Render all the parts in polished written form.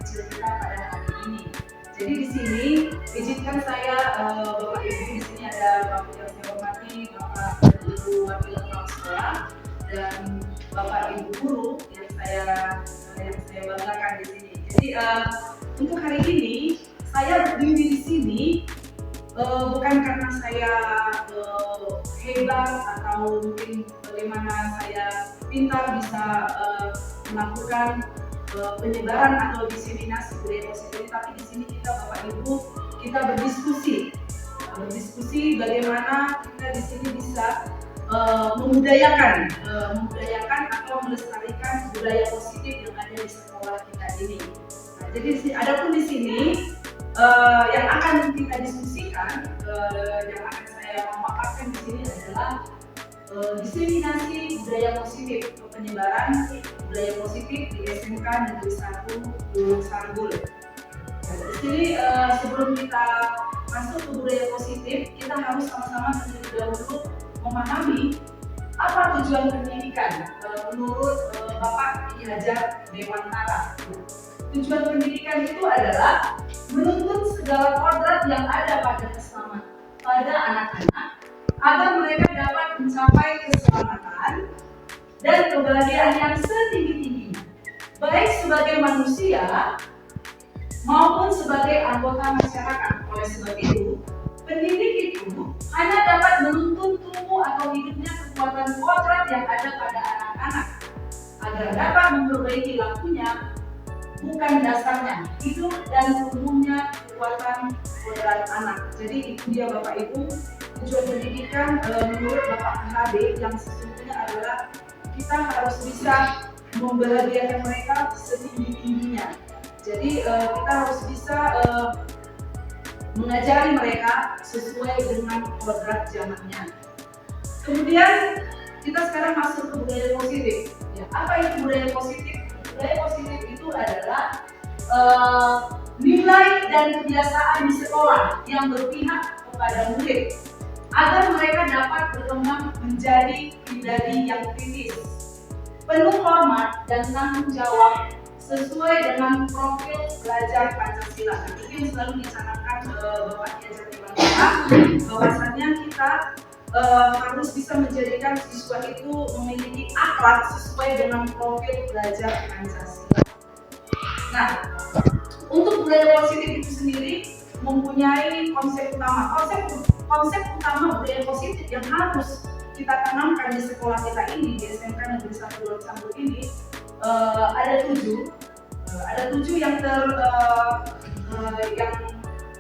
kecil kita pada hari ini. Jadi di sini izinkan saya Bapak Ibu, di sini ada Bapak yang saya hormati, Bapak dan Ibu Wakil Kepala Sekolah dan Bapak Ibu guru yang saya banggakan di sini. Jadi untuk hari ini saya berdiri di sini bukan karena saya hebat atau mungkin bagaimana saya pintar bisa melakukan penyebaran atau diseminasi budaya positif, tapi di sini kita Bapak Ibu kita berdiskusi bagaimana kita di sini bisa memudayakan atau melestarikan budaya positif yang ada di sekolah kita ini. Nah, jadi adapun di sini yang akan kita diskusikan, yang akan saya memaparkan di sini adalah diseminasi budaya positif atau penyebaran budaya positif di SMK Negeri 1 Gunung Sanggul. Nah, di sini sebelum kita masuk ke budaya positif, kita harus sama-sama terlebih dahulu memahami apa tujuan pendidikan menurut Bapak Ki Hajar Dewantara. Tujuan pendidikan itu adalah menuntut segala kodrat yang ada pada anak-anak agar mereka dapat mencapai keselamatan dan kebahagiaan yang setinggi-tingginya, baik sebagai manusia maupun sebagai anggota masyarakat. Oleh sebab itu, pendidik itu hanya dapat menuntun tumbuh atau hidupnya kekuatan kodrat yang ada pada anak-anak agar dapat memperbaiki lakunya, bukan dasarnya, hidup dan tumbuhnya kekuatan kodrat anak. Jadi itu dia Bapak Ibu, tujuan pendidikan menurut Bapak KHD yang sesungguhnya adalah kita harus bisa membahagiakan mereka setinggi-tingginya. Jadi kita harus bisa mengajari mereka sesuai dengan kodrat zamannya. Kemudian kita sekarang masuk ke budaya positif. Ya, apa itu budaya positif? Budaya positif itu adalah nilai dan kebiasaan di sekolah yang berpihak kepada murid agar mereka dapat berkembang menjadi pribadi yang kritis, penuh hormat dan tanggung jawab sesuai dengan profil belajar Pancasila. Itu yang selalu dicanangkan Bapak Ki Hajar Dewantara, bahwasannya kita harus bisa menjadikan siswa itu memiliki akhlak sesuai dengan profil belajar Pancasila. Nah, untuk budaya positif itu sendiri mempunyai konsep utama. Konsep utama budaya positif yang harus kita tanamkan di sekolah kita ini, di SMK Negeri 1 Gunung Sanggul ini, ada tujuh yang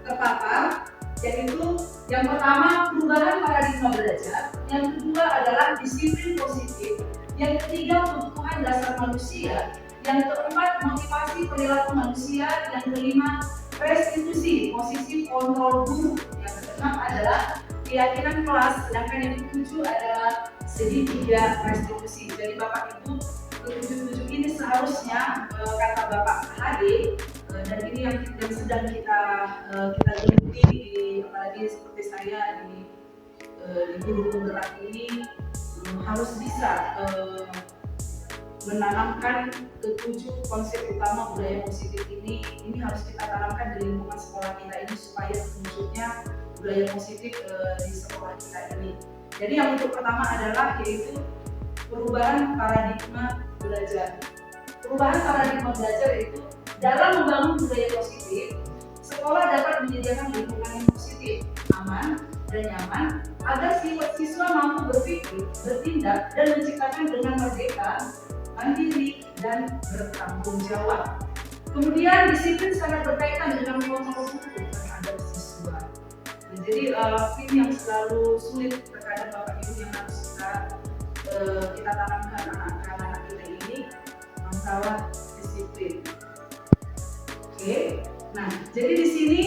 terpapar, yaitu yang pertama perubahan paradigma belajar, yang kedua adalah disiplin positif, yang ketiga kebutuhan dasar manusia, yang keempat motivasi perilaku manusia, yang kelima restitusi posisi kontrol guru, yang keenam adalah keyakinan kelas, sedangkan yang ketujuh adalah segitiga restitusi. Jadi Bapak Ibu, ketujuh ini seharusnya kata Bapak HD, dan ini yang sedang kita geluti, apalagi seperti saya di guru penggerak ini harus bisa menanamkan ketujuh konsep utama budaya positif ini harus kita tanamkan di lingkungan sekolah kita ini supaya terwujudnya budaya positif di sekolah kita ini. Jadi yang untuk pertama adalah yaitu perubahan paradigma belajar. Perubahan paradigma belajar itu dalam membangun budaya positif, sekolah dapat menyediakan lingkungan yang positif, aman, dan nyaman agar siswa mampu berpikir, bertindak, dan menciptakan dengan merdeka, mandiri, dan bertanggung jawab. Kemudian disiplin sangat berkaitan dengan kontrol hukum terhadap siswa. Nah, jadi ini yang selalu sulit terhadap Bapak Ibu yang harus kita tanamkan anak-anak kita ini, masalah disiplin. Oke. Nah, jadi di sini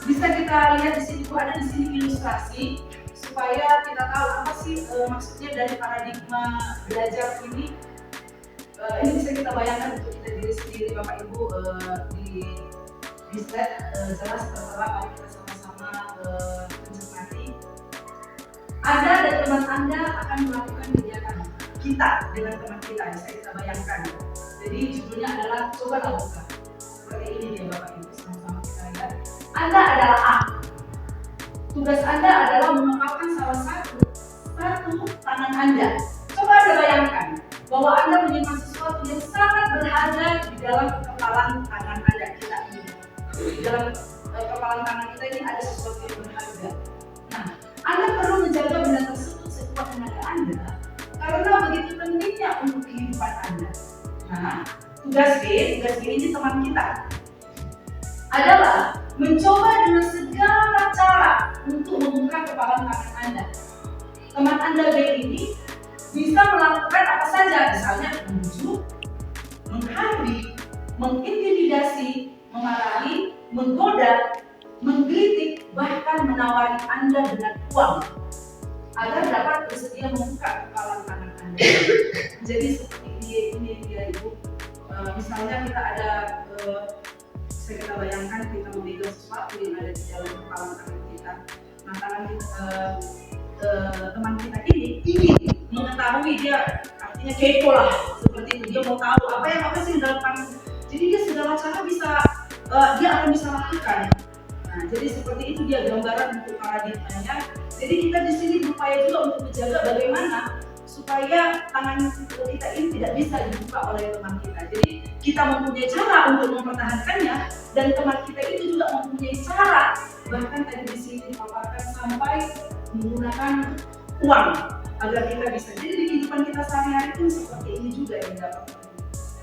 bisa kita lihat di sini ada di sini ilustrasi supaya kita tahu apa sih maksudnya dari paradigma belajar ini. Ini bisa kita bayangkan untuk kita diri sendiri Bapak Ibu di slide jelas tertera, mari kita sama-sama mencermati. Anda dan teman Anda akan melakukan kegiatan kita dengan teman kita, bisa kita bayangkan. Jadi judulnya adalah cobalah buka. Seperti Bapak Ibu, sama-sama kita lihat. Anda adalah A. Tugas Anda adalah mengepalkan salah satu tangan Anda. Coba Anda bayangkan bahwa Anda menyimpan sesuatu yang sangat berharga di dalam kepalan tangan Anda. Di dalam kepalan tangan kita ini ada sesuatu yang berharga. Nah, Anda perlu menjaga benda tersebut sekuat tenaga Anda karena begitu pentingnya untuk kehidupan Anda. Nah, tugas B ini teman kita adalah mencoba dengan segala cara untuk membuka kepalan tangan Anda. Teman Anda B ini bisa melakukan apa saja, misalnya membujuk, menghardik, mengintimidasi, memarahi, menggoda, mengkritik, bahkan menawari Anda dengan uang agar dapat bersedia membuka kepalan tangan Anda. Jadi seperti ini dia Ibu. Misalnya kita ada, kita bayangkan kita memegang sesuatu yang ada di dalam kepalan tangan kita. Nah, teman kita ini ingin mengetahui, dia artinya kepo lah, seperti itu. Dia mau tahu apa sih dalam tangan. Jadi dia segala cara dia akan bisa lakukan. Nah, jadi seperti itu dia gambaran untuk paradigmanya. Jadi kita di sini berupaya juga untuk menjaga bagaimana supaya tangan kita ini tidak bisa dibuka oleh teman kita. Jadi kita mempunyai cara untuk mempertahankannya, dan teman kita itu juga mempunyai cara, bahkan tadi di sini dipaparkan sampai menggunakan uang agar kita bisa. Jadi di kehidupan kita sehari-hari pun seperti ini juga yang dapat.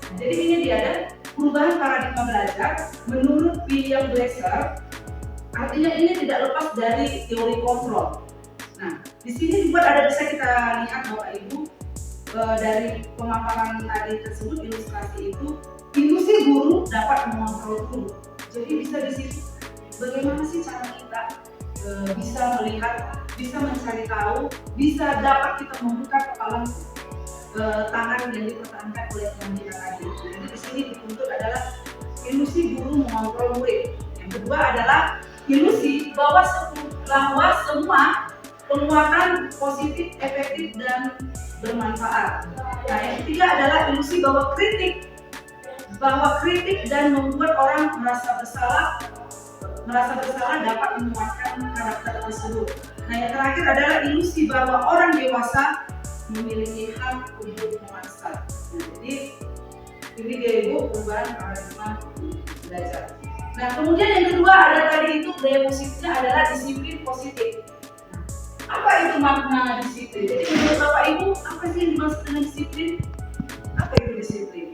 Nah, jadi ini dia ada perubahan paradigma belajar menurut William Glasser. Artinya ini tidak lepas dari teori kontrol. Nah, di sini juga bisa kita lihat Bapak Ibu, dari pemaparan tadi tersebut, ilustrasi itu, ilusi guru dapat mengontrol guru. Jadi bisa di situ bagaimana sih cara kita bisa melihat, bisa mencari tahu, bisa dapat kita membuka kepalan tangan yang dipertahankan oleh teman kita tadi. Jadi di sini dituntut adalah ilusi guru mengontrol murid. Yang kedua adalah ilusi bahwa semua penguatan positif, efektif, dan bermanfaat. Nah, yang ketiga adalah ilusi bahwa kritik dan membuat orang merasa bersalah dapat menguatkan karakter tersebut. Nah, yang terakhir adalah ilusi bahwa orang dewasa memiliki hak untuk memaksa. Nah, jadi ini dia Ibu perubahan paradigma belajar. Nah, kemudian yang kedua ada tadi itu gaya positifnya adalah disiplin positif. Nah, apa itu makna disiplin? Jadi menurut Bapak Ibu, apa sih yang dimaksud dengan disiplin? Apa itu disiplin?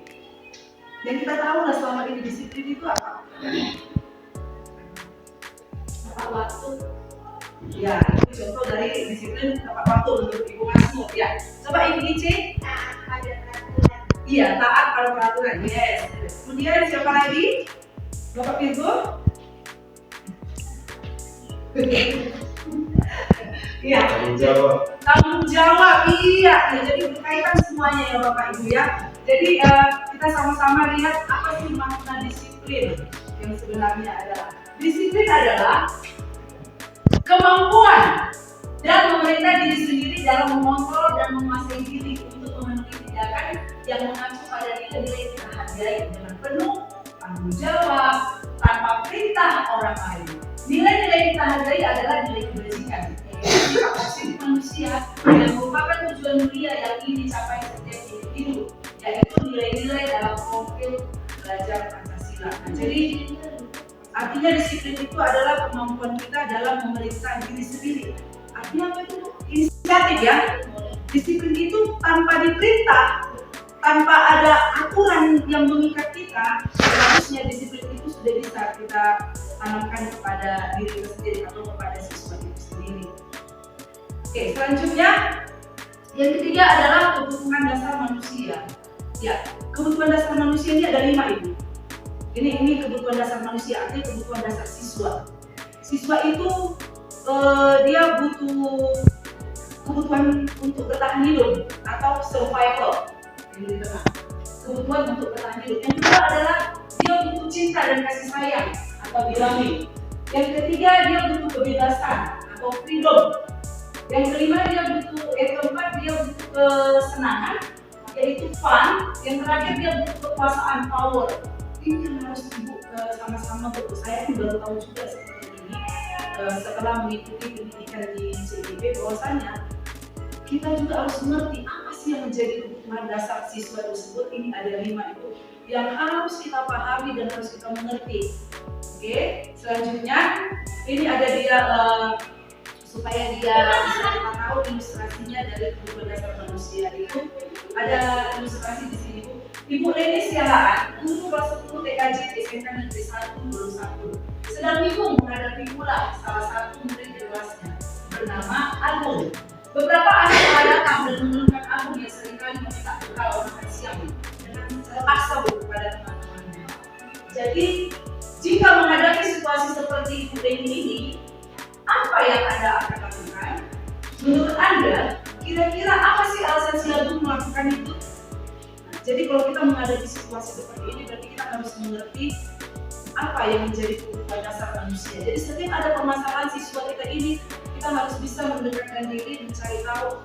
Yang kita tahu lah selama ini disiplin itu apa? Tepat waktu. Ya, itu contoh dari disiplin tepat waktu menurut Ibu Masmur. Ya, coba Ibu Ici. Taat pada peraturan. Iya, taat pada peraturan. Yes. Kemudian siapa lagi? Bapak Virgo? Iya. Tanggung jawab. Iya. Jadi berkaitan semuanya ya Bapak Ibu ya. Jadi kita sama-sama lihat apa sih makna disiplin yang sebenarnya adalah. Disiplin adalah kemampuan dan memerintah diri sendiri dalam mengontrol dan menguasai diri untuk memenuhi tindakan yang mengacu pada nilai-nilai kita hargai dengan penuh tanggung jawab tanpa perintah orang lain. Nilai-nilai kita hargai adalah nilai kebajikan, yaitu sikap positif manusia yang merupakan tujuan mulia yang ingin dicapai setiap individu, yaitu nilai-nilai dalam profil belajar Pancasila. Nah, jadi artinya disiplin itu adalah kemampuan kita dalam memerintah diri sendiri. Artinya apa itu? Inisiatif ya. Disiplin itu tanpa diperintah, tanpa ada aturan yang mengikat kita, harusnya disiplin itu sudah bisa kita tanamkan kepada diri kita sendiri atau kepada siswa itu sendiri. Oke, selanjutnya yang ketiga adalah kebutuhan dasar manusia. Ya, kebutuhan dasar manusia ini ada 5 Ibu. Ini kebutuhan dasar manusia, artinya kebutuhan dasar siswa. Siswa itu dia butuh kebutuhan untuk bertahan hidup atau survival. Kebutuhan untuk bertahan hidup. Yang kedua adalah dia butuh cinta dan kasih sayang atau belonging. Yang ketiga dia butuh kebebasan atau freedom. Yang kelima keempat dia butuh kesenangan, yaitu fun. Yang terakhir dia butuh kekuasaan, power. ini yang harus ibu sama-sama betul. Saya pun baru tahu juga seperti ini setelah mengikuti pendidikan di CIB, bahwasanya kita juga harus mengerti apa sih yang menjadi kebutuhan dasar siswa tersebut. Ini ada 5 itu yang harus kita pahami dan harus kita mengerti. Oke, selanjutnya ini ada dia supaya dia bisa kita tahu ilustrasinya dari kebutuhan dasar manusia itu. Ada ilustrasi di sini, Bu. Ibu Leni Siahaan, guru kelas 10 TKJ SMK Negeri 1 Bulu sedang bingung menghadapi pula salah satu murid di kelasnya bernama Agung. Beberapa anak datang dan menurunkan Agung yang seringkali meminta bekal makan siang dengan terpaksa kepada teman-temannya. Jadi jika menghadapi situasi seperti Ibu Leni ini, apa yang Anda akan lakukan? Menurut Anda, kira-kira apa sih alasan si Agung melakukan itu? Nah, jadi kalau kita menghadapi situasi seperti ini, berarti kita harus mengerti apa yang menjadi kebutuhan dasar manusia. Jadi setiap ada permasalahan siswa kita ini, kita harus bisa mendekatkan diri, mencari tahu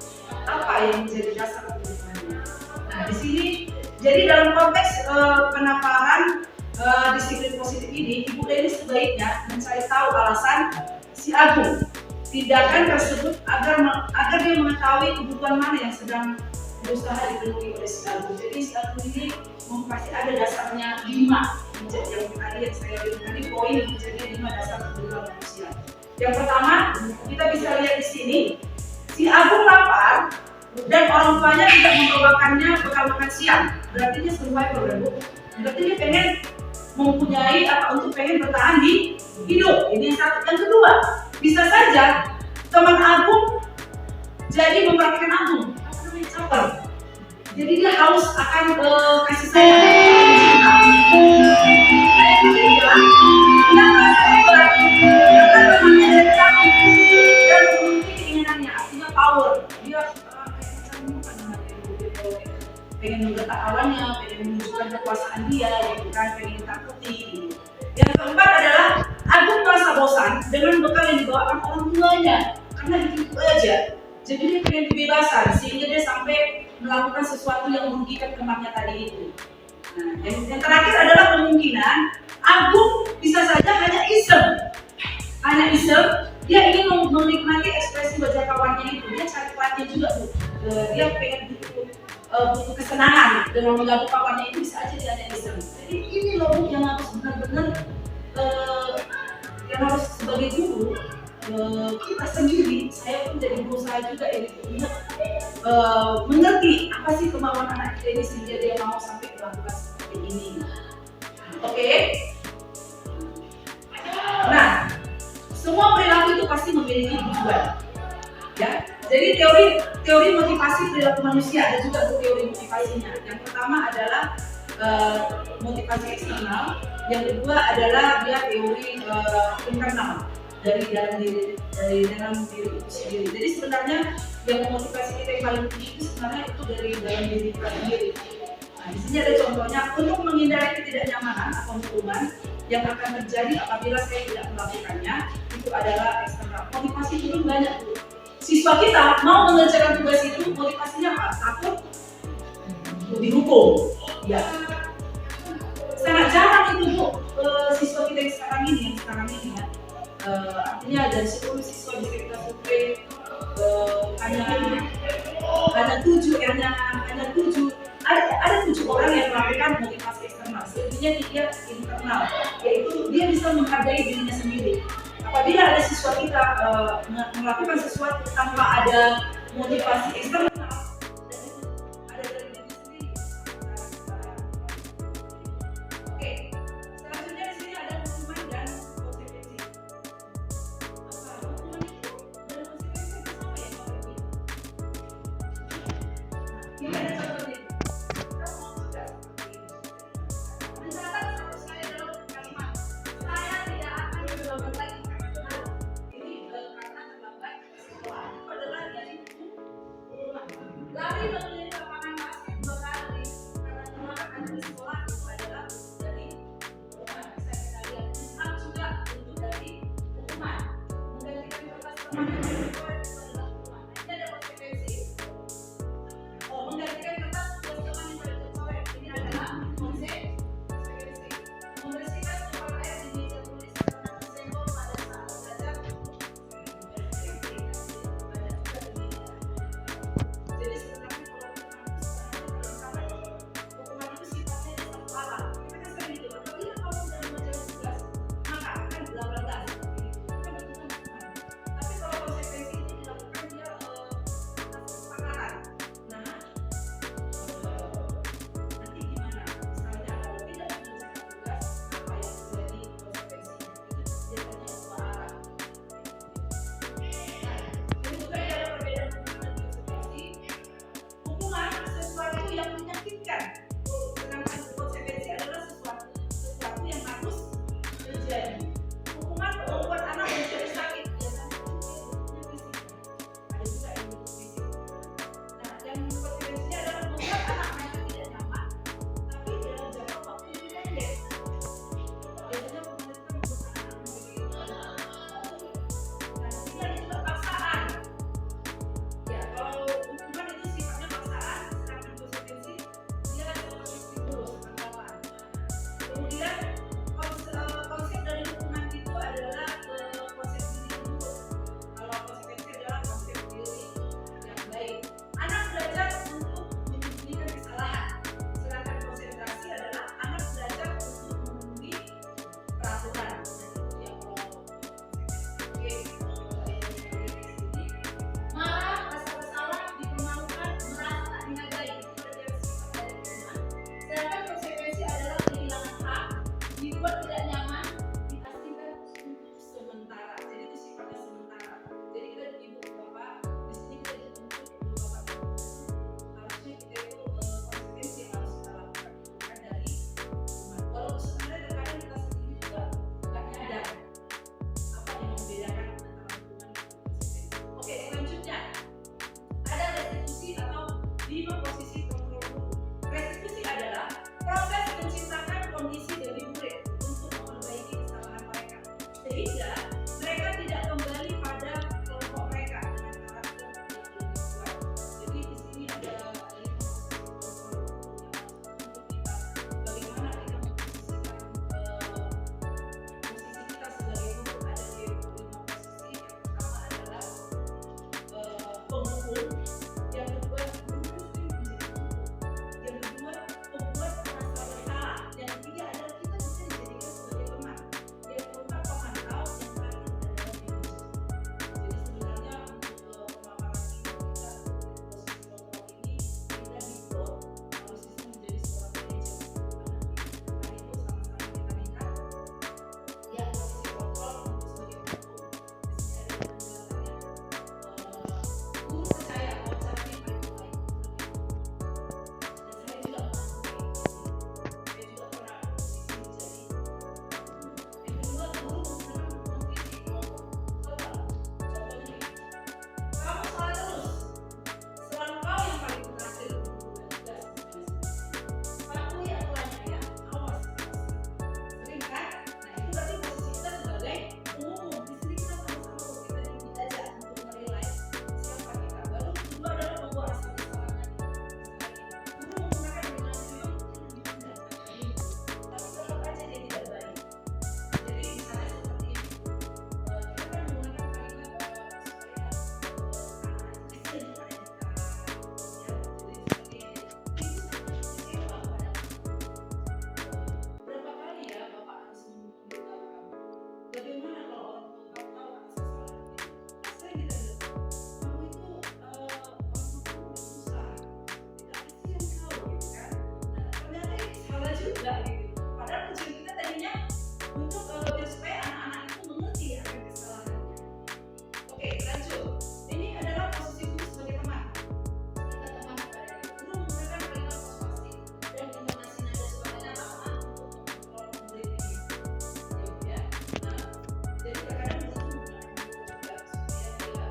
apa yang menjadi dasar kebutuhannya. Nah, di sini, jadi dalam konteks penamparan disiplin positif ini, Ibu Leni sebaiknya mencari tahu alasan si Agung tindakan tersebut agar dia mengetahui kebutuhan mana yang sedang berusaha dipenuhi oleh si Agung. Jadi si Agung ini pasti ada dasarnya 5 menjadi yang tadi yang saya bilang tadi, poin yang menjadi 5 dasar kebutuhan manusia. Yang pertama, kita bisa lihat di sini, si Agung lapar dan orang tuanya tidak membawakannya bekal makan siang. Berarti dia survival, Bu. Berarti dia pengen mempunyai untuk pengen bertahan di hidup. Ini yang satu. Yang kedua, bisa saja teman Agung jadi memperhatikan Agung, caper. Jadi dia haus akan kasih sayang, cinta. Yang ketiga, dia merasa hebat karena temannya dari Agung dan memiliki keinginannya, artinya power. Dia pengen menggetak kawannya, pengen menunjukkan kekuasaan dia, gitu kan, pengen ditakuti. Gitu. Yang keempat adalah Agung merasa bosan dengan bekal yang dibawakan orang tuanya karena itu aja. Jadi dia pengen kebebasan sehingga dia sampai melakukan sesuatu yang merugikan temannya tadi itu. Nah, yang terakhir adalah kemungkinan Agung bisa saja hanya iseng, dia ingin menikmati ekspresi wajah kawannya itu. Dia cari perhatian juga, Bu. Dia pengen butuh kesenangan dengan mengganggu kawannya itu, bisa aja dia hanya iseng. Jadi ini loh, Bu, yang harus benar-benar yang harus sebagai guru kita sendiri, saya pun jadi berusaha juga mengerti apa sih kemauan anak kita ini sehingga dia mau sampai melakukan seperti ini. Oke? Nah, semua perilaku itu pasti memiliki tujuan. Ya, jadi teori motivasi perilaku manusia ada juga teori motivasinya. Yang pertama adalah motivasi eksternal, yang kedua adalah dia teori internal dari dalam diri itu sendiri. Jadi sebenarnya yang memotivasi kita yang paling tinggi itu sebenarnya itu dari dalam diri kita sendiri. Nah, di sini ada contohnya, untuk menghindari ketidaknyamanan atau hukuman yang akan terjadi apabila saya tidak melakukannya, itu adalah eksternal. Motivasi itu banyak, Bu. Siswa kita mau mengerjakan tugas itu motivasinya apa? Takut dihukum. Ya. Sangat jarang itu, Bu, siswa kita yang sekarang ini ya. Artinya dari 10 siswa bisa kita survei hanya 7 ada 7 orang yang melakukan motivasi eksternal. Selebihnya dia internal, yaitu dia bisa menghargai dirinya sendiri. Apabila ada siswa kita melakukan sesuatu tanpa ada motivasi eksternal, ada dari diri sendiri. Oke, selanjutnya di sini ada hukuman dan konsekuensi. Hukuman itu dan konsekuensi itu sama ya, Pak Ibu? Ini ada contohnya. Kita mau juga seperti ini. Mencatat satu sekali dalam kalimat, saya tidak akan berlomba lagi. Lari mengelilingi lapangan basket 2 kali karena teman akan di sekolah itu adalah dari hukuman. Bisa kita lihat misal juga untuk dari hukuman menggantikan kertas teman yang dicoret itu adalah hukuman. Nah, ini ada konsekuensi. Menggantikan kertas tugas teman yang dicoret ini adalah konsekuensi. sehingga mereka tidak kembali pada kelompok mereka dengan karakter yang lebih kuat. Jadi di sini ada bagaimana kita memposisikan posisi kita sebagai guru. Ada di 5 posisi. Yang pertama adalah penghubung, yang kedua guru menjadi penghubung, yang kedua pembuat merasa bersalah, yang ketiga adalah kita bisa dijadikan sebagai teman, yang keempat pemantau, yang terakhir adalah manajer. Jadi sebenarnya untuk pemaparan kita posisi kontrol ini kita dibuat posisi menjadi seorang manajer. Nah itu sama-sama kita lihat ya posisi kontrol untuk sebagai penghubung. Di sini ada penjelasannya. Guru percaya bahwa caranya paling baik untuk dan saya juga mengalami saya juga pernah posisi menjadi. Yang kedua, guru menggunakan mengkritik maupun coba. Contohnya, kamu salah terus. Selalu kau yang paling berhasil melakukan tugas. Patuhi aturannya ya. Awas. Sering kan? Nah itu berarti posisi kita sebagai umum. Di sini kita sama-sama kita diajak untuk menilai siapa kita. Lalu kedua adalah membuat rasa bersalah tadi. Guru menggunakan donasi yang lebih mudah dari itu, tapi tetap aja dia tidak baik. Jadi misalnya seperti ini, kita kan menggunakan kalimat supaya kecil kepada kita, ya. Jadi seperti ini, itu sangat kecewa pada berapa kali ya Bapak harus memberitahu kamu. Bagaimana kalau orang tua kamu tahu atas kesalahan kita? Sering kita bilang, kamu itu orang tua kamu susah, tidak kasihan kau gitu kan. Nah ternyata ini salah juga gitu. Padahal tujuan kita tadinya untuk biar supaya anak-anak itu mengerti akan kesalahannya. Oke, lanjut. Ini adalah posisi guru sebagai teman. Kita teman kepada dia. Guru menggunakan kalimat persuasif dan intonasi nada suaranya lama untuk mengontrol murid ini. Ya. Nah, jadi terkadang guru menggunakan guru juga supaya dia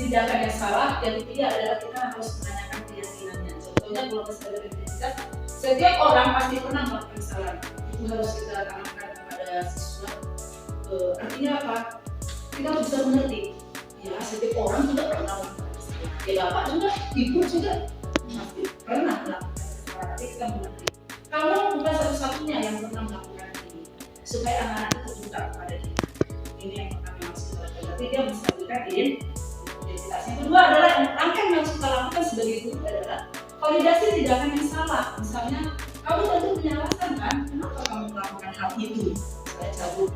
tindakan yang salah. Yang ketiga adalah kita harus menanyakan keyakinannya. Contohnya kalau masalah identitas, setiap orang pasti pernah melakukan kesalahan. Itu harus kita tanamkan kepada siswa. Artinya apa? Kita harus bisa mengerti. Ya, setiap orang juga pernah melakukan kesalahan. Ya, bapak juga, ibu juga pasti pernah melakukan kesalahan. Tapi kita mengerti. Kamu bukan satu-satunya yang pernah melakukan ini. Supaya anak-anak itu terbuka kepada dia. Ini yang pertama yang harus kita lakukan. Tapi dia menstabilkan identitas. Yang kedua adalah langkah yang harus kita lakukan sebagai guru adalah validasi tindakan yang salah. Misalnya, kamu tentu punya alasan kan, kenapa kamu melakukan hal itu? Misalnya cabut,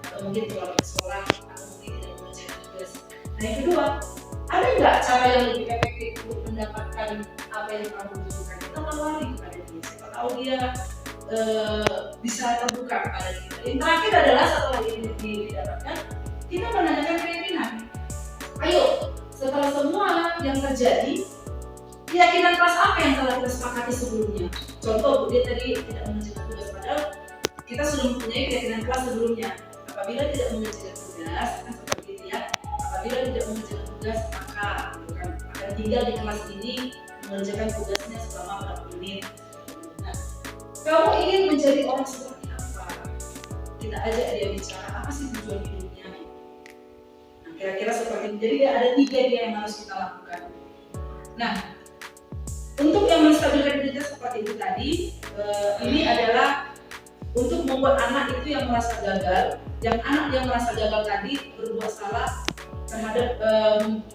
atau mungkin keluar ke sekolah, atau mungkin tidak mengerjakan tugas. Nah, yang kedua, ada nggak cara yang lebih efektif untuk mendapatkan apa yang kamu butuhkan? Kita tawari kepada dia. Siapa tahu dia bisa terbuka kepada kita. Yang terakhir adalah setelah ini didapatkan, kita menanyakan keyakinan. Ayo, setelah semua yang terjadi, keyakinan kelas apa yang telah kita sepakati sebelumnya? Contoh, dia tadi tidak mengerjakan tugas, padahal kita sudah mempunyai keyakinan kelas sebelumnya. Apabila tidak mengerjakan tugas, kan seperti itu ya. Apabila tidak mengerjakan tugas, maka akan tinggal di kelas ini mengerjakan tugasnya selama 40 menit. Nah, kamu ingin menjadi orang seperti apa? Kita ajak dia bicara, apa sih tujuan hidupnya? Nah, kira-kira seperti itu. Jadi ada 3 dia yang harus kita lakukan. Nah, untuk yang menstabilkan identitas seperti itu tadi, ini adalah untuk membuat anak itu yang merasa gagal. Yang anak yang merasa gagal tadi berbuat salah terhadap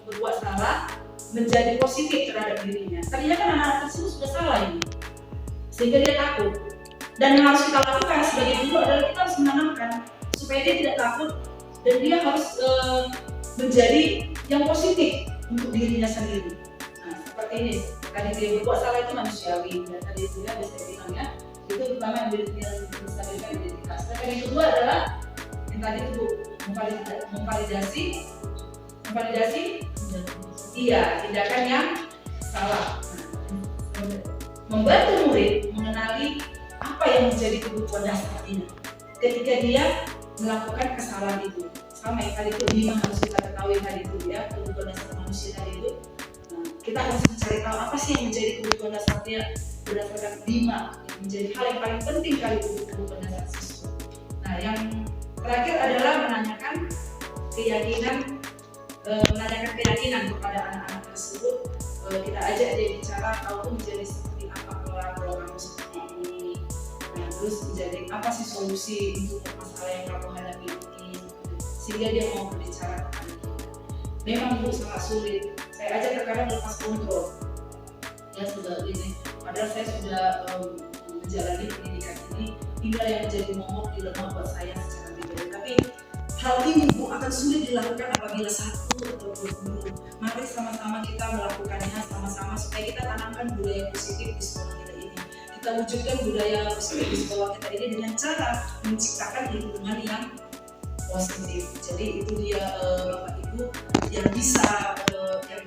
berbuat salah menjadi positif terhadap dirinya. Tadinya kan anak tersebut sudah salah ini, sehingga dia takut. Dan yang harus kita lakukan sebagai guru adalah kita harus menanamkan supaya dia tidak takut dan dia harus menjadi yang positif untuk dirinya sendiri. Nah, seperti ini. Tadi dia berbuat salah itu manusiawi, dan tadi dia bisa bilang ya, itu pertama yang menstabilkan identitas. Dan yang kedua adalah yang tadi itu memvalidasi iya tindakan yang salah. Membantu murid mengenali apa yang menjadi kebutuhan dasarnya ketika dia melakukan kesalahan itu. Sama yang tadi itu 5 harus kita ketahui tadi itu ya, kebutuhan dasar manusia tadi itu. Kita harus mencari tahu apa sih yang menjadi kebutuhan dasarnya berdasarkan 5 yang menjadi hal yang paling penting kali untuk kebutuhan dasar siswa. Nah, yang terakhir adalah menanyakan keyakinan kepada anak-anak tersebut. Kita ajak dia bicara, kamu menjadi seperti apa kalau kamu seperti ini. Nah, terus menjadi apa sih solusi untuk masalah yang kamu hadapi ini, sehingga dia mau berbicara kepada kita. Memang Bu sangat sulit. Saya ajak terkadang lepas kontrol. Ya sudah ini. Padahal saya sudah menjalani pendidikan ini, inilah yang menjadi momok dilema buat saya secara pribadi. Tapi hal ini Bu akan sulit dilakukan apabila satu atau dua guru. Mari sama-sama kita melakukannya sama-sama supaya kita tanamkan budaya positif di sekolah kita ini. Kita wujudkan budaya positif di sekolah kita ini dengan cara menciptakan lingkungan yang positif. Jadi itu dia Bapak Ibu yang bisa yang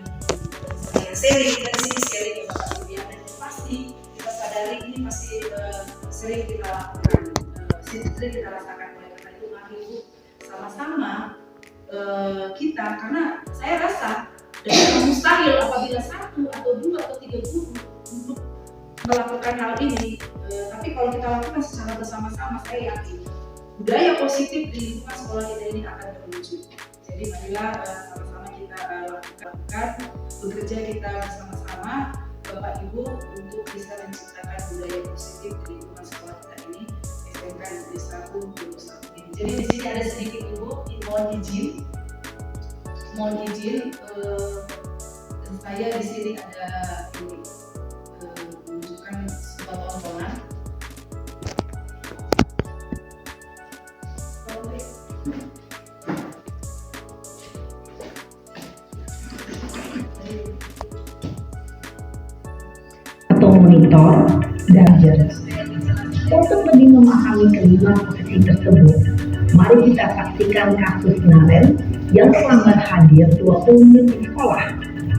sharing dari sini sharing ya Bapak Ibu ya. Dan pasti kita sadari ini pasti sering kita lakukan, sering kita rasakan. Oleh karena itu mari Ibu sama-sama kita, karena saya rasa dan mustahil apabila 1 atau 2 atau 3 guru untuk melakukan hal ini. Tapi kalau kita lakukan secara bersama-sama, saya yakin budaya positif di lingkungan sekolah kita ini akan terwujud. Jadi marilah sama-sama kita lakukan, bekerja kita bersama-sama Bapak Ibu untuk bisa menciptakan budaya positif di lingkungan sekolah kita ini. SMK Negeri 1 ini. Jadi di sini ada sedikit Ibu, mohon izin saya di sini ada ini menunjukkan sebuah tontonan. Atau monitor belajar. Untuk lebih memahami kelima posisi tersebut, mari kita saksikan kasus Naren yang terlambat hadir 20 menit di sekolah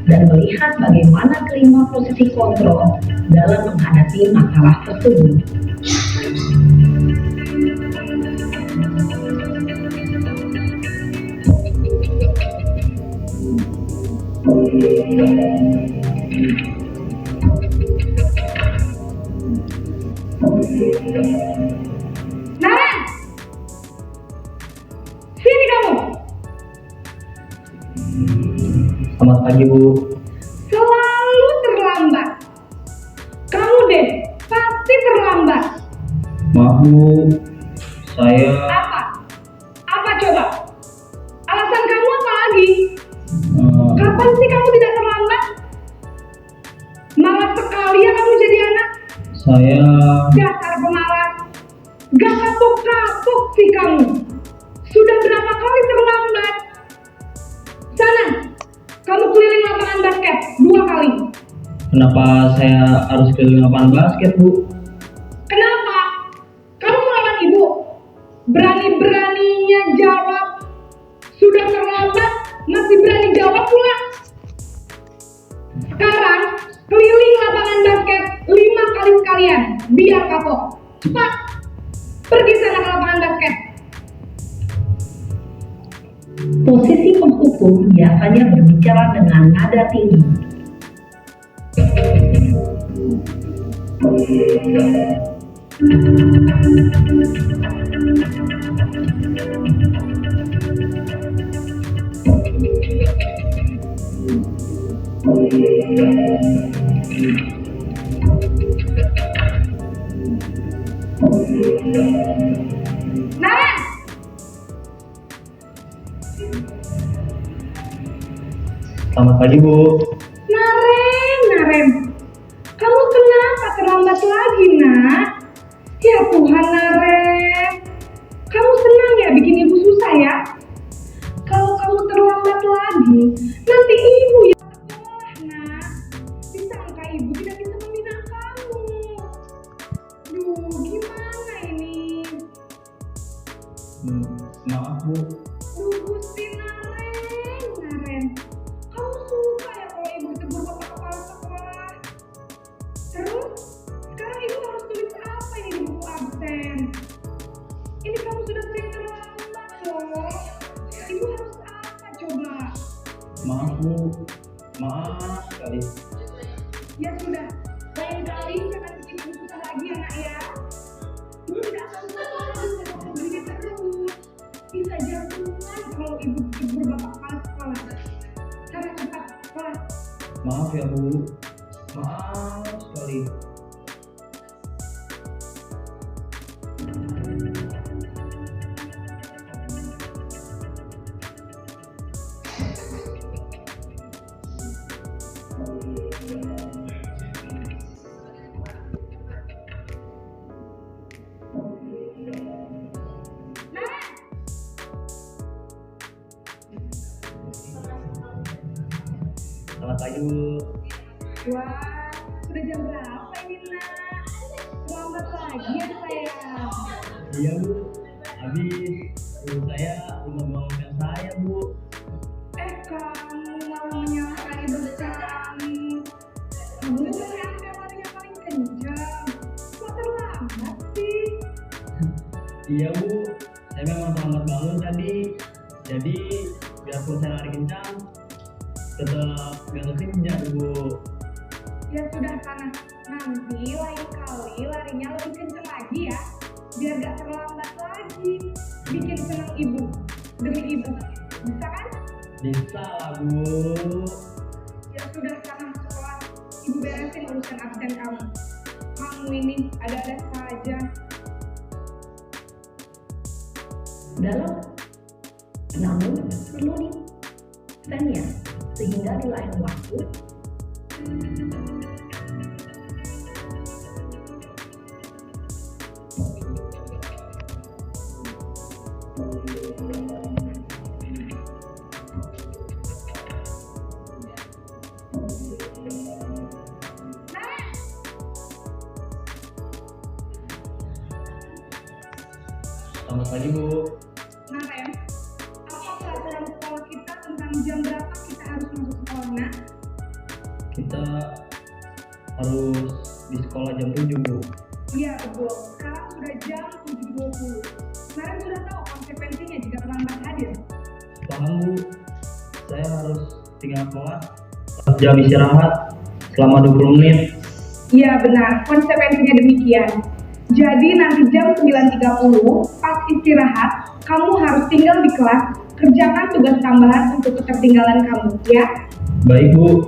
dan melihat bagaimana kelima posisi kontrol dalam menghadapi masalah tersebut. Naren! Sini kamu! Selamat pagi, Bu. Selalu terlambat. Kamu deh, pasti terlambat. Maaf, Bu. Saya Apa? Apa coba? Alasan kamu apa lagi? Kapan sih kamu tidak terlambat? Malas sekali ya kamu jadi anak. saya Dasar pemalas. Gak kapok-kapok sih kamu. Sudah berapa kali terlambat? Sana, kamu keliling lapangan basket 2 kali. Kenapa saya harus keliling lapangan basket, Bu? Kenapa? Kamu melawan ibu. Berani-beraninya jawab. Sudah terlambat, masih berani jawab pula. Sekarang, keliling lapangan basket 5 kali sekalian. Biar kapok. Cepat. Pergi sana ke lapangan basket. Posisi penghukum biasanya berbicara dengan nada tinggi. Naren! Selamat pagi, Bu. Naren. Kamu kenapa terlambat lagi, nak? Ya Tuhan, Naren. Kamu senang ya bikin ibu susah ya? Kalau kamu terlambat lagi, nanti ibu yang sekolah, nak. Disangka ibu tidak bisa membina kamu. Duh, gimana ini? Maaf, Bu. Duh, Gusti Naren. Kamu suka ya kalau ibu ditegur bapak kepala sekolah? Terus, sekarang ibu harus tulis apa ini di buku absen? Ini kamu sudah sering terlambat loh. Ibu harus apa coba? Maaf, Bu. Maaf sekali. Ya sudah, lain kali jangan bikin ibu susah lagi ya, nak ya. Ibu tidak akan sekolah bisa begini terus. Bisa jantungan kalau ibu ditegur bapak kepala sekolah. Sana cepat kelas. Maaf ya, Bu. Maaf sekali. Selamat pagi, Bu. Wah, sudah jam berapa ini, nak? Terlambat lagi ya sayang. Iya, Bu. Habis ibu saya membangunkan saya, Bu. Kamu malah menyalahkan ibu kamu. Kamu tuh yang larinya paling kencang. Kok terlambat sih? Iya, Bu. Saya memang terlambat bangun tadi. Jadi biarpun saya lari kencang, tetap gak kekejar, Bu. Ya sudah sana. Nanti lain kali larinya lebih kencang lagi ya. Biar gak terlambat lagi. Bikin senang ibu. Demi ibu. Bisa kan? Bisa lah, Bu. Ya sudah sana sekolah. Ibu beresin urusan absen kamu. Kamu ini ada-ada saja. Dalam namun perlu disennya sehingga di lain waktu Selamat pagi, Bu. Naren, apa pelajaran sekolah kita tentang jam berapa kita harus masuk sekolah, nak? Kita harus di sekolah jam 7, Bu. Iya betul, sekarang sudah jam 7.20. Naren sudah tahu konsekuensinya jika terlambat hadir. Paham, Bu. Saya harus tinggal kelas jam istirahat selama 20 menit. Iya benar, konsekuensinya demikian. Jadi nanti jam 9.30 pas istirahat, kamu harus tinggal di kelas, kerjakan tugas tambahan untuk ketertinggalan kamu, ya. Baik, Bu.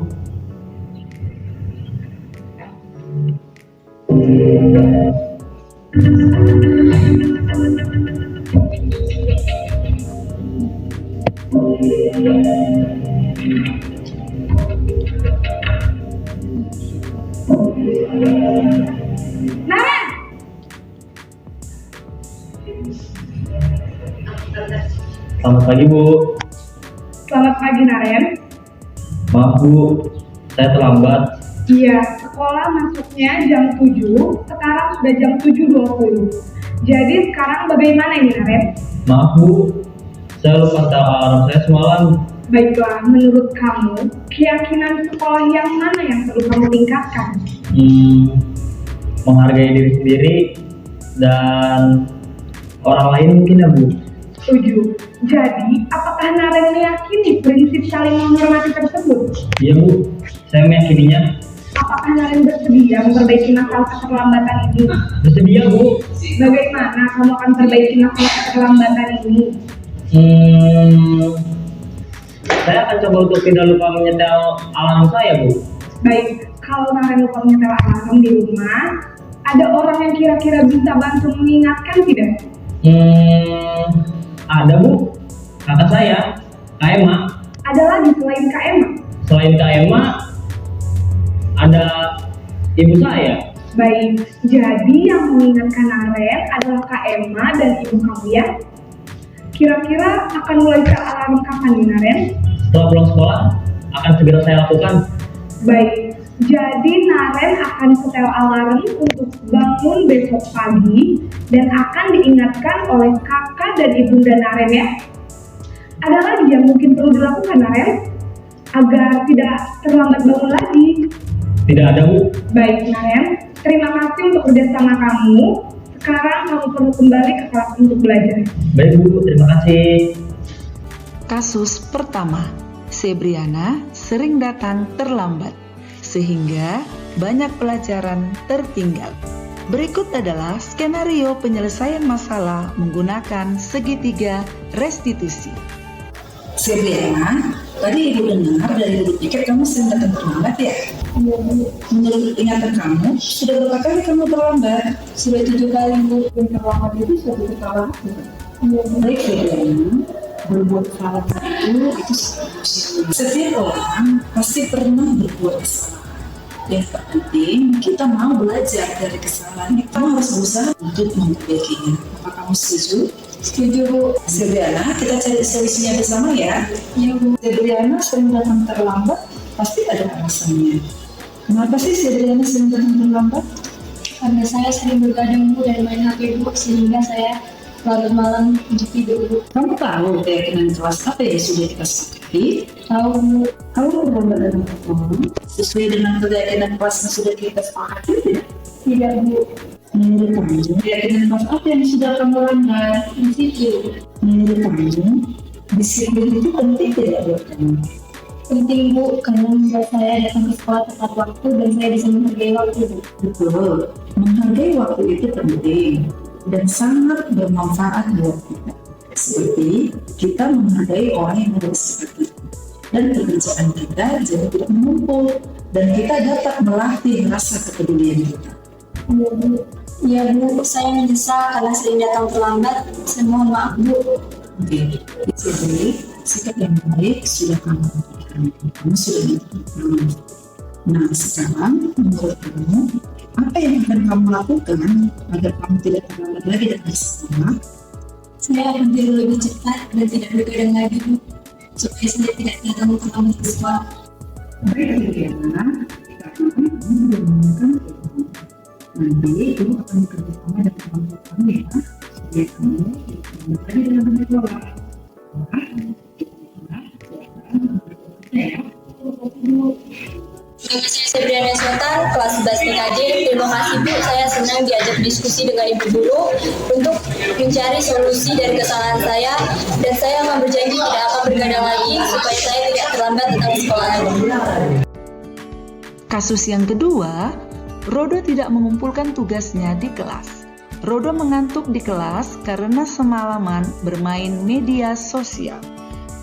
Naren! Selamat pagi, Bu. Selamat pagi, Naren. Maaf, Bu. Saya terlambat. Iya, sekolah masuknya jam 7, sekarang sudah jam 7.20. Jadi sekarang bagaimana ini, Naren? Maaf, Bu. Saya lupa setel alarm saya semalam. Baiklah, menurut kamu, keyakinan sekolah yang mana yang perlu kamu tingkatkan? Menghargai diri sendiri dan orang lain mungkin ya, Bu. Setuju. Jadi, apakah Naren meyakini prinsip saling menghormati tersebut? Iya, Bu. Saya meyakininya. Apakah Naren bersedia memperbaiki masalah keterlambatan ini? Bersedia, Bu. Bagaimana kamu akan perbaiki masalah keterlambatan ini? Saya akan coba untuk tidak lupa menyetel alarm saya, Bu. Baik, kalau Naren lupa menyetel alarm di rumah, ada orang yang kira-kira bisa bantu mengingatkan tidak? Ada, Bu. Kakak saya, Kak Emma. Ada lagi selain Kak Emma? Selain Kak Emma, ada ibu saya. Baik, jadi yang mengingatkan Naren adalah Kak Emma dan ibu kamu, ya? Kira-kira akan mulai setel alarm kapan nih, Naren? Setelah pulang sekolah, akan segera saya lakukan. Baik, jadi Naren akan setel alarm untuk bangun besok pagi dan akan diingatkan oleh kakak dan ibunda Naren, ya. Ada lagi yang mungkin perlu dilakukan, Naren, agar tidak terlambat bangun lagi? Tidak ada, Bu. Baik, Naren, terima kasih untuk kerjasama kamu. Sekarang kamu perlu kembali ke kelas untuk belajar. Baik, Bu. Terima kasih. Kasus pertama, Sebriana sering datang terlambat, sehingga banyak pelajaran tertinggal. Berikut adalah skenario penyelesaian masalah menggunakan segitiga restitusi. Sebriana, tadi Ibu dengar dari Ibu pikir kamu sering datang terlambat ya? Iya, Bu. Menurut ingatan kamu, sudah berapa kali kamu terlambat? Sudah 7 kali, Bu. Dan terlambat itu sudah kesalahan. Iya, baik Sebriana. Berbuat kesalahan itu setiap orang pasti pernah berbuat kesalahan. Yang terpenting kita mau belajar dari kesalahan. Kita harus berusaha untuk memperbaikinya. Apa kamu setuju? Setuju, Bu. Sebriana, kita cari solusinya bersama ya. Iya, Bu. Sebriana sering datang terlambat, pasti ada alasannya. Kenapa sih Sebriana sering datang terlambat? Karena saya sering bergadang, Bu, dan main HP, Bu, sehingga saya larut malam untuk tidur, Bu. Kamu tahu keyakinan kelas apa yang sudah kita sepakati? Tahu, Bu. Kamu terlambat datang ke sekolah sesuai dengan keyakinan kelas yang sudah kita sepakati tidak? Tidak, Bu. Menurut kamu, keyakinan kelas apa yang sudah kamu langgar? Disiplin. Menurut kamu, disiplin itu penting tidak buat kamu? Penting, Bu, karena membuat saya datang ke sekolah tepat waktu dan saya bisa menghargai waktu, Bu. Betul, menghargai waktu itu penting dan sangat bermanfaat buat kita. Seperti kita menghargai orang yang ada di sekitar kita dan pekerjaan kita jadi tidak menumpuk dan kita dapat melatih rasa kepedulian kita. Iya, Bu. Iya, Bu, saya menyesal karena sering datang terlambat. Saya mohon maaf, Bu. Oke, jadi sikap yang baik sudah kamu lakukan. Kamu sudah dilakukan. Nah, sekarang menurut kamu apa yang akan kamu lakukan agar kamu tidak terlambat lagi datang ke sekolah? Saya akan tidur lebih cepat dan tidak bergadang lagi, Bu, supaya saya tidak datang terlambat ke sekolah. Baik, Adriana, sekarang kamu sudah menemukan kehidupan. Nanti kamu akan bekerja sama dengan orang-orang kamu ya, supaya kamu tidak terlambat lagi dalam bersekolah. Nama saya Sebriana Sultan, kelas 11 PKJ. Terima kasih, Bu, saya senang diajak diskusi dengan Ibu Guru untuk mencari solusi dari kesalahan saya, dan saya akan berjanji tidak akan bergadang lagi supaya saya tidak terlambat datang ke sekolah lagi. Kasus yang kedua, Rodo tidak mengumpulkan tugasnya di kelas. Rodo mengantuk di kelas karena semalaman bermain media sosial.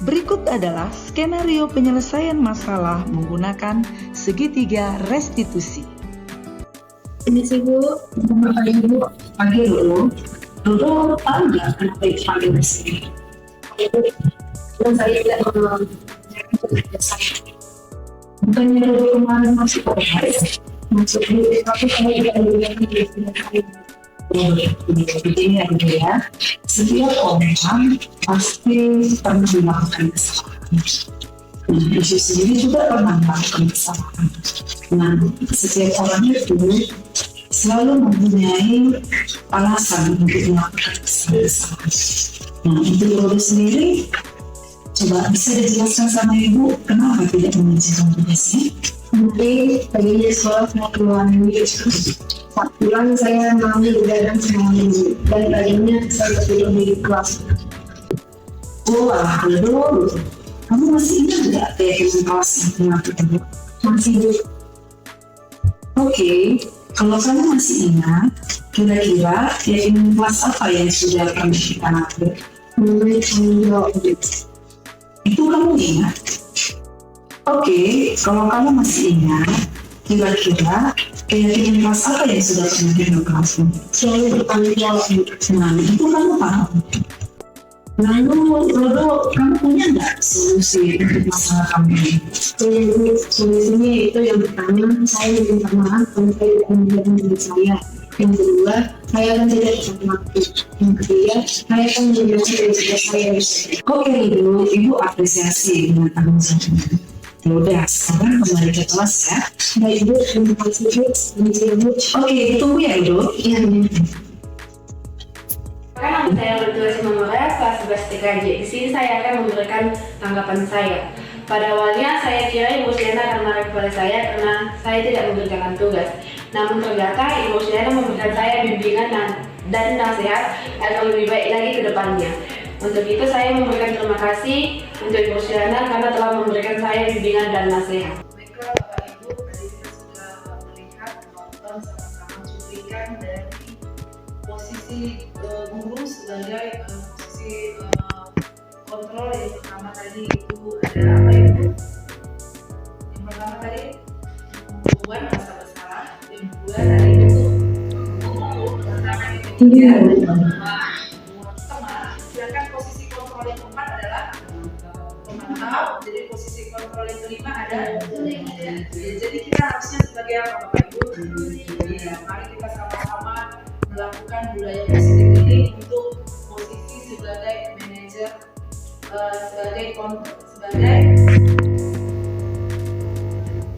Berikut adalah skenario penyelesaian masalah menggunakan segitiga restitusi. Ini sih Bu, pagi dulu. Rodo tahu nggak kenapa itu panggil di sini? Dan saya tidak bukannya Rodo kemarin masih berhasil. Maksudnya, tapi saya tidak melihat begini aja ya. Setiap orang pasti pernah melakukan kesalahan. Yesus sendiri juga pernah melakukan kesalahan. Nah, setiap orang itu selalu mempunyai alasan untuk melakukan kesalahan. Nah, untuk Rodo sendiri, coba bisa dijelaskan sama Ibu kenapa tidak mengajarkan tugasnya? Mungkin tadinya sekolah saya keluar Yesus. Saat pulang saya mengambil begadang semua minggu dan tadinya saya tidur di kelas. Wah, Rodo, kamu masih ingat nggak keyakinan kelas yang pernah ketemu? Masih Bu. Oke, kalau kamu masih ingat, kira-kira keyakinan kelas apa yang sudah pernah kita ambil? Mengenai tanggung jawab. Itu kamu ingat? Oke, kalau kamu masih ingat, kira-kira keyakinan kelas apa yang sudah pernah kita kelasmu? Selalu bertanggung jawab. Nah, itu kamu paham. Lalu, Rodo, kamu punya nggak solusi untuk masalah kamu ini? Solusinya itu yang pertama, saya minta maaf kalau saya tidak menjaga diri saya. Yang kedua, saya akan tidak mati. Yang ketiga, saya akan menjaga diri saya. Oke, Ibu apresiasi dengan tanggung jawabnya. Yaudah, sekarang kembali ke kelas ya. Baik Bu, terima kasih Bu. Bu. Oke, tunggu ya Ibu. Iya, Nama saya Bertugas Memoria, kelas 11 TKJ. Di sini saya akan memberikan tanggapan saya. Pada awalnya saya kira Ibu Siana akan marah kepada saya karena saya tidak mengerjakan tugas. Namun ternyata Ibu Siana memberikan saya bimbingan dan nasihat agar lebih baik lagi ke depannya. Untuk itu saya memberikan terima kasih untuk Ibu Siana karena telah memberikan saya bimbingan dan nasihat. Baiklah Bapak Ibu, tadi kita sudah melihat menonton sama-sama cuplikan dari posisi guru sebagai posisi kontrol. Yang pertama tadi itu adalah apa Ibu? Yang pertama tadi membuat masa bersalah. Yang kedua tadi itu pertama itu ya. Sedangkan posisi kontrol yang keempat adalah pemantau. Jadi posisi kontrol yang kelima ada. Jadi kita harusnya sebagai apa Bapak Ibu? Ya, mari kita sama-sama melakukan budaya positif ini untuk posisi sebagai manajer,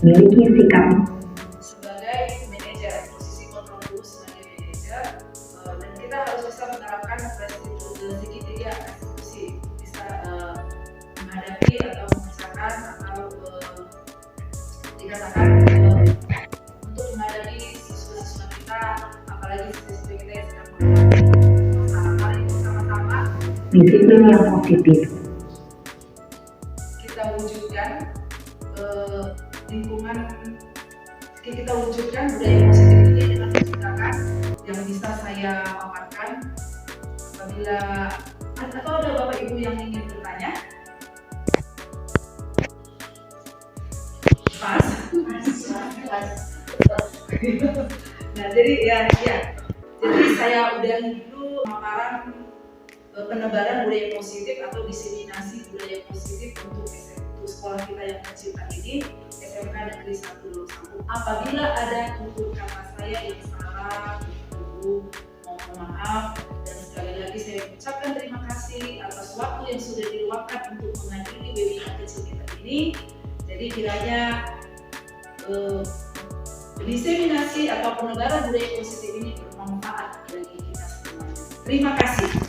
Miliki sikap sebagai manajer, posisi kontrol dulu sebagai manajer, dan kita harus bisa menerapkan segitiga restitusi, bisa menghadapi atau mengerjakan atau dikatakan untuk menghadapi siswa-siswa kita, apalagi siswa kita yang sedang menghadapi masalah. Mari kita sama-sama disiplin yang positif. Kita wujudkan lingkungan, kita wujudkan budaya positif ini dengan tindakan yang bisa saya paparkan. Apabila atau ada Bapak Ibu yang ingin bertanya? Pas. Nah, jadi jadi saya udahi dulu pemaparan penebaran budaya positif atau diseminasi budaya positif untuk sekolah kita yang tercinta ini, SMK Negeri 1 Lulusampung. Apabila ada tutur kata saya yang salah, Ibu mohon maaf, dan sekali lagi saya ucapkan terima kasih atas waktu yang sudah diluangkan untuk menghadiri webinar kecil kita ini. Jadi kiranya diseminasi atau penebaran budaya positif ini bermanfaat bagi kita semua. Terima kasih.